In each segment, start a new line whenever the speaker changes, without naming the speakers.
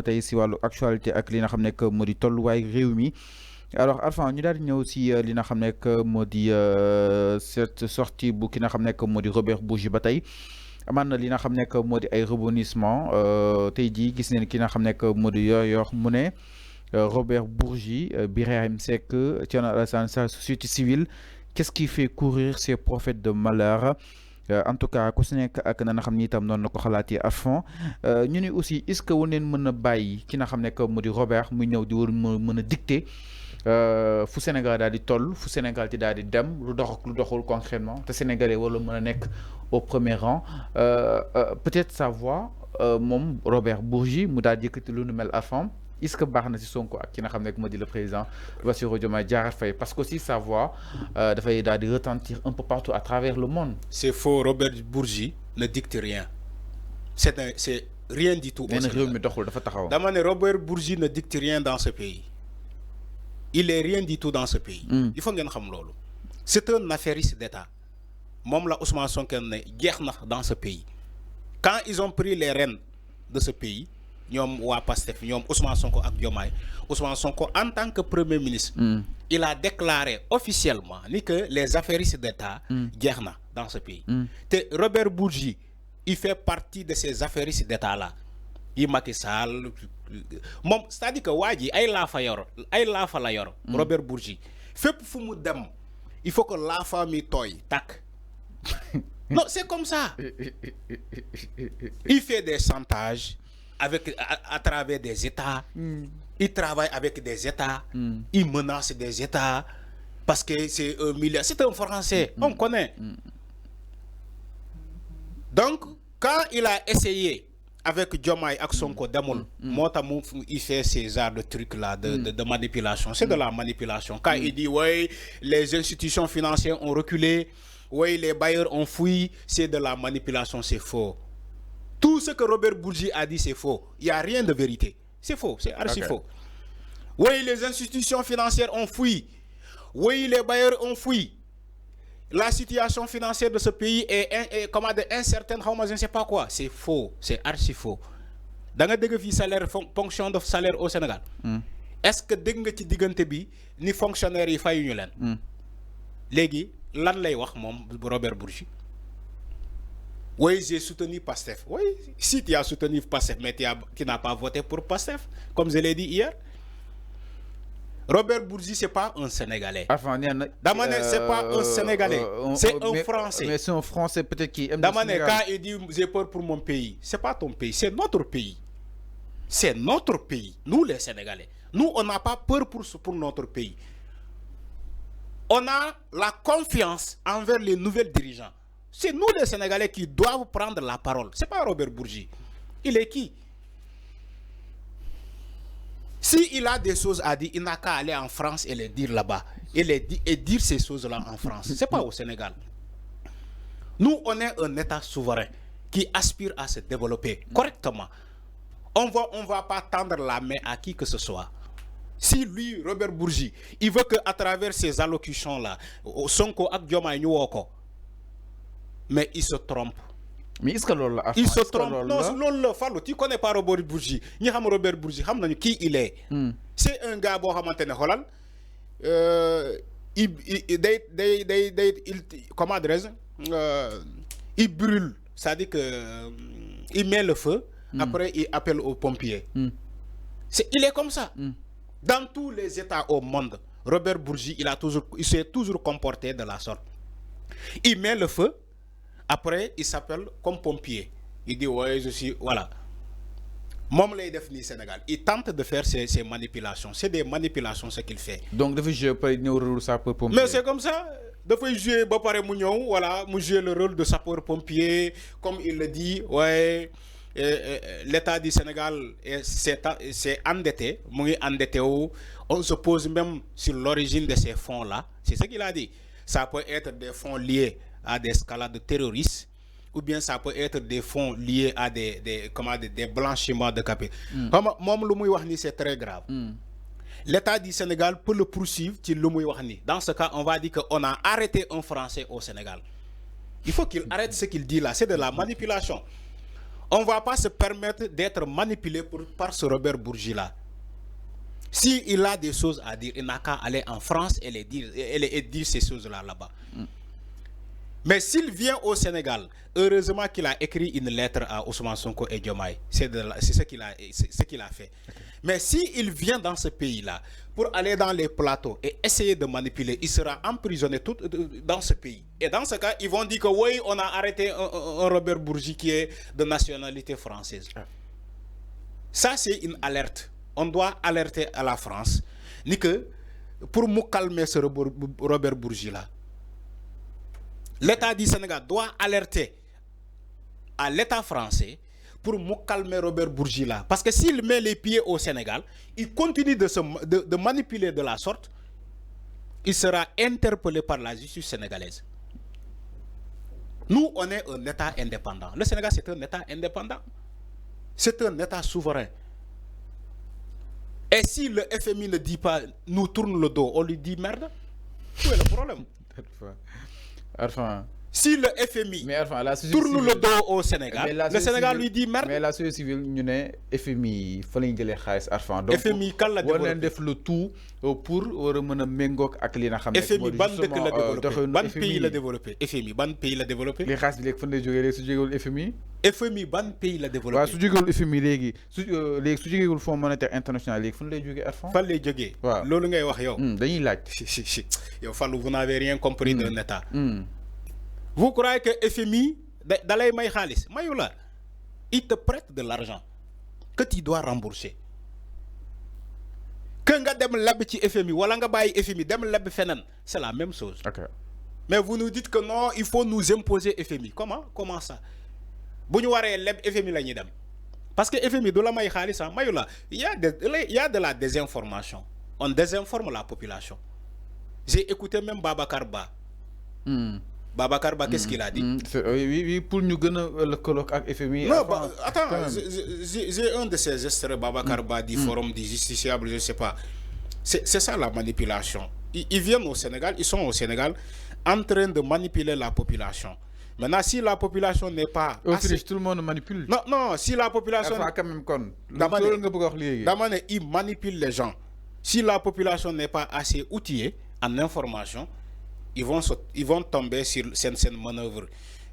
ba tey si wàllu actualité ak li nga xam ne que moo di tolluwaay réew mi alors Arfan ñu daal di ñëw si li nga xam ne que moo di cette sortie bu ki nga xam ne que moo di Robert Bourgi ba tey amaan na li nga xam ne que moo di ay rebondissement tey jii gis neen ki nga xam ne que moo di yor mu ne Robert Bourgi Birahim Seck Thierno Alassane Sall société civile qu'est-ce qui fait courir ces prophètes de malheur en tout cas ku si nekk ak na nga xam ni itam noonu la ko xalaatee à fond ñu ne aussi est-ce que war neen mën a bàyyi ki nga xam ne que moo di Robert muy ñëw di war mën a dicter fu Sénégal daal di toll fu Sénégal di daal di dem lu dox ak lu doxul concrètement te Sénégalais wala mën a nekk au premier rang peut-être sa voix moom Robert Bourgi mu daal di yëkkati lu nu mel à fond est-ce que baax na si Sonko ak ki nga xam ne moo di le président Bassirou Diomaye Diakhar Faye parce que aussi sa voix dafay daal di retentir un peu partout à travers le monde.
C'est faux, Robert Bourgi ne dicte rien. C'est rien du tout. Dama ne Robert Bourgi ne dicte rien dans ce pays. Il est rien du tout dans ce pays. Il faut ngeen xam lolu. C'est un affairiste d'État. Mom la Ousmane Sonko ne jeex na dans ce pays. Quand ils ont pris les rênes de ce pays, ñom wa Pastef ñom Ousmane Sonko ak Diomaye, Ousmane Sonko en tant que premier ministre, il a déclaré officiellement ni que les affairistes d'État jeex na dans ce pays. Te Robert Bourgi, il fait partie de ces affairistes d'État là. Il Macky Sall mom c'est-à-dire que waji ay laafa la yor Robert Bourgi fépp fu mu dem il faut que la famille toy tak. Non, c'est comme ça. Il fait des chantages avec à travers des États. Il travaille avec des États. Il menace des États parce que c'est un milliard. C'est un Français, on connaît. Donc, quand il a essayé avec Diomaye ak Sonko demul il fait ces genres de trucs là de manipulation. C'est de la manipulation. Quand il dit ouais, les institutions financières ont reculé, ouais, les bailleurs ont fui, c'est de la manipulation, c'est faux. Tout ce que Robert Bourgi a dit, c'est faux. Il n'y a rien de vérité. C'est faux, c'est archi faux. Oui, les institutions financières ont fui. Oui, les bailleurs ont fui. La situation financière de ce pays est comment dire, incertaine, je ne sais pas quoi. C'est faux, c'est archi faux. Dans le salaire, fonction de salaire au Sénégal, est-ce que dès que tu dis que ni fonctionnaires yi fayu ñu leen léegi lan lay wax moom Robert Bourgi? Oui, j'ai soutenu Pastef. Oui, si tu as soutenu Pastef, mais tu n'as pas voté pour Pastef, comme je l'ai dit hier. Robert Bourgi, ce n'est pas un Sénégalais. Damane, ce n'est pas un Sénégalais. C'est un Français.
Mais c'est un Français peut-être qui aime
Damane, quand il dit j'ai peur pour mon pays, ce n'est pas ton pays, c'est notre pays. C'est notre pays, nous les Sénégalais. Nous, on n'a pas peur pour notre pays. On a la confiance envers les nouvelles dirigeants. C'est nous les Sénégalais qui doivent prendre la parole. Ce n'est pas Robert Bourgi. Il est qui? S'il a des choses à dire, il n'a qu'à aller en France et les dire là-bas. Et dire ces choses-là en France. Ce n'est pas au Sénégal. Nous, on est un État souverain qui aspire à se développer correctement. On ne va pas tendre la main à qui que ce soit. Si lui, Robert Bourgi, il veut qu'à travers ces allocutions-là, Sonko ak Diomaye ñu woo ko, mais il se trompe.
Mais est-ce que
il se trompe? Non, Fallou, tu connais pas Robert Bourgi. Ni xam Robert Bourgi, xam nañu qui il est. C'est un gars boo xamantene xolal comment dirais-je, il brûle, c'est-à-dire que il met le feu, après il appelle aux pompiers. Il est comme ça. Dans tous les États au monde, Robert Bourgi, il s'est toujours comporté de la sorte. Il met le feu, après il s'appelle comme pompier. Il dit ouais, je suis voilà. Mom lay def ni Sénégal. Il tente de faire ces manipulations. C'est des manipulations ce qu'il fait.
Donc de jouer pas le rôle de sapeur-pompier.
Mais c'est comme ça. De jouer ba paré mu ñew, voilà, mu jouer le rôle de sapeur-pompier comme il le dit. Ouais. L'État du Sénégal s'est endetté, on se pose même sur l'origine de ces fonds-là. C'est ce qu'il a dit. Ça peut être des fonds liés à des escalades terroristes, ou bien ça peut être des fonds liés à des blanchiments de capitaux. C'est très grave. L'État du Sénégal peut le poursuivre. Dans ce cas, on va dire qu'on a arrêté un Français au Sénégal. Il faut qu'il arrête ce qu'il dit là. C'est de la manipulation. On ne va pas se permettre d'être manipulé par ce Robert Bourgi-là. S'il a des choses à dire, il n'a qu'à aller en France et dire ces choses-là là-bas. Mais s'il vient au Sénégal, heureusement qu'il a écrit une lettre à Ousmane Sonko et Diomaye. C'est ce qu'il a fait. Mais s'il vient dans ce pays-là pour aller dans les plateaux et essayer de manipuler, il sera emprisonné tout dans ce pays. Et dans ce cas, ils vont dire que oui, on a arrêté un Robert Bourgi qui est de nationalité française. Ça, c'est une alerte. On doit alerter à la France ni que pour nous calmer ce Robert Bourgi-là, l'État du Sénégal doit alerter à l'État français pour nous calmer Robert Bourgi-là. Parce que s'il met les pieds au Sénégal, il continue de manipuler de la sorte, il sera interpellé par la justice sénégalaise. Nous, on est un État indépendant. Le Sénégal, c'est un État indépendant. C'est un État souverain. Et si le FMI ne dit pas, nous tourne le dos, on lui dit merde, où est le problème?
Enfin,
si le FMI tourne le dos au Sénégal, le Sénégal lui dit merde.
Mais la société civile, nous avons FMI, il faut les Arfan. Donc,
FMI, quand la
développé? On a fait le tout pour remonter Mengok avec les Nahamed.
FMI, ban pays l'a développé? FMI, ban pays l'a développé?
Les races, les fonds de jouer FMI.
FMI, ban pays l'a développé?
Si tu FMI, les sujets du Fonds monétaire international, les fonds de jouer Arfan.
Fallait les jouer. L'on ngay wax yow.
Dañuy laaj.
Yow Fallou, vous n'avez rien compris d'un État. Vous croyez que FMI, dalay may khalis, mayula, il te prête de l'argent que tu dois rembourser. Que nga dem leb ci FMI wala nga bayi FMI dem leb fenen, c'est la même chose.
Okay.
Mais vous nous dites que non, il faut nous imposer FMI. Comment ça? Bu ñu waré leb FMI lañuy dem. Parce que FMI do la may khalis, mayula, il y a de la désinformation. On désinforme la population. J'ai écouté même Babacar Ba. Babacar Ba, qu'est-ce qu'il a dit?
Oui, pour nous gagner le colloque avec FMI.
Non, attends, j'ai un de ces extraits, Babacar Ba, du Forum des justiciables, je ne sais pas. C'est ça la manipulation. Ils viennent au Sénégal, ils sont au Sénégal en train de manipuler la population. Maintenant, si la population n'est pas.
Assez... Tout le monde manipule.
Non, si la population.
Ils
manipulent les gens. Si la population n'est pas assez outillée en information, ils vont tomber sur cette manœuvre.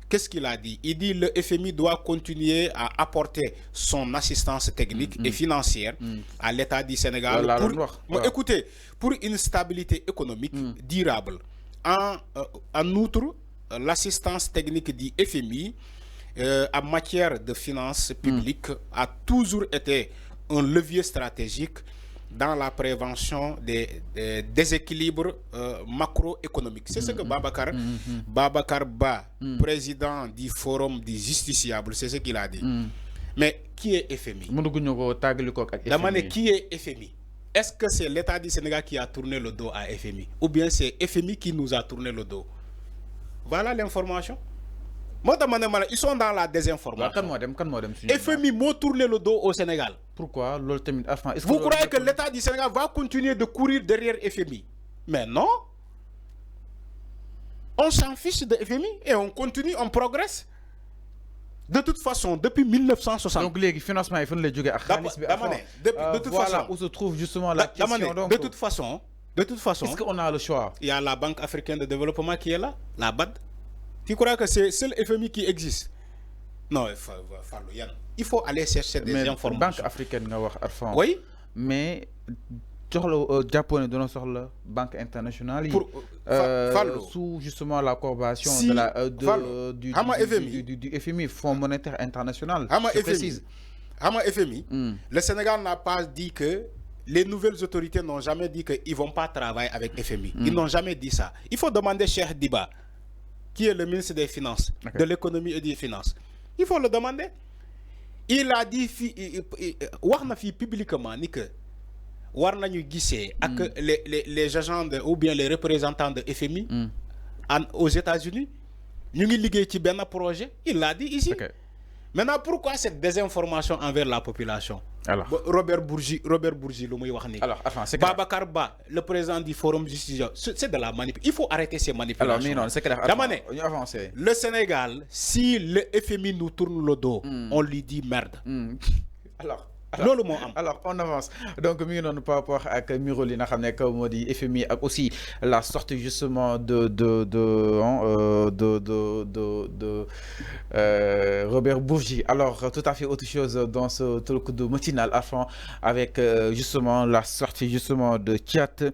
Qu'est-ce qu'il a dit? Il dit que le FMI doit continuer à apporter son assistance technique et financière à l'État du Sénégal. Écoutez, pour une stabilité économique durable. En outre, l'assistance technique du FMI en matière de finances publiques a toujours été un levier stratégique dans la prévention des déséquilibres macroéconomiques. C'est ce que Babacar Ba, président du Forum des justiciables, c'est ce qu'il a dit. Mais qui est FMI? Qui est FMI? Est-ce que c'est l'État du Sénégal qui a tourné le dos à FMI? Ou bien c'est FMI qui nous a tourné le dos? Voilà l'information. Ils sont dans la désinformation. FMI m'a tourné le dos au Sénégal.
Pourquoi?
Vous croyez que l'État du Sénégal va continuer de courir derrière FMI? Mais non. On s'en fiche de FMI et on continue, on progresse. De toute façon, depuis 1960.
Donc les financements, il faut les jouer à
de toute façon,
où se trouve justement la question.
De toute façon,
est-ce qu'on a le choix?
Il y a la Banque africaine de développement qui est là, la BAD. Tu crois que c'est le FMI qui existe? Non, il faut aller chercher des informations.
Banque africaine,
oui.
Mais le Japon est dans la Banque internationale sous justement la collaboration du FMI, Fonds monétaire international. Je précise.
FMI, le Sénégal n'a pas dit que les nouvelles autorités n'ont jamais dit qu'ils ne vont pas travailler avec FMI. Ils n'ont jamais dit ça. Il faut demander Cheikh Diba, qui est le ministre des Finances, de l'économie et des Finances. Il faut le demander. Il a dit publiquement que les agents ou bien les représentants de FMI aux États-Unis, nous avons un projet. Il l'a dit ici. Maintenant, pourquoi cette désinformation envers la population? Alors, Robert Bourgi,
alors, enfin, c'est
Babacar Ba, le président du Forum Justice, c'est de la manipulation. Il faut arrêter ces manipulations.
Alors, mais non, c'est clair.
Le Sénégal, si le FMI nous tourne le dos, on lui dit merde.
Alors on avance donc mi ngi noonu par rapport ak miro li nga xam ne moo di FMI ak aussi la sortie justement de Robert Bourgi. Alors tout à fait autre chose dans ce truc de matinal avant avec justement la sortie justement de Thiat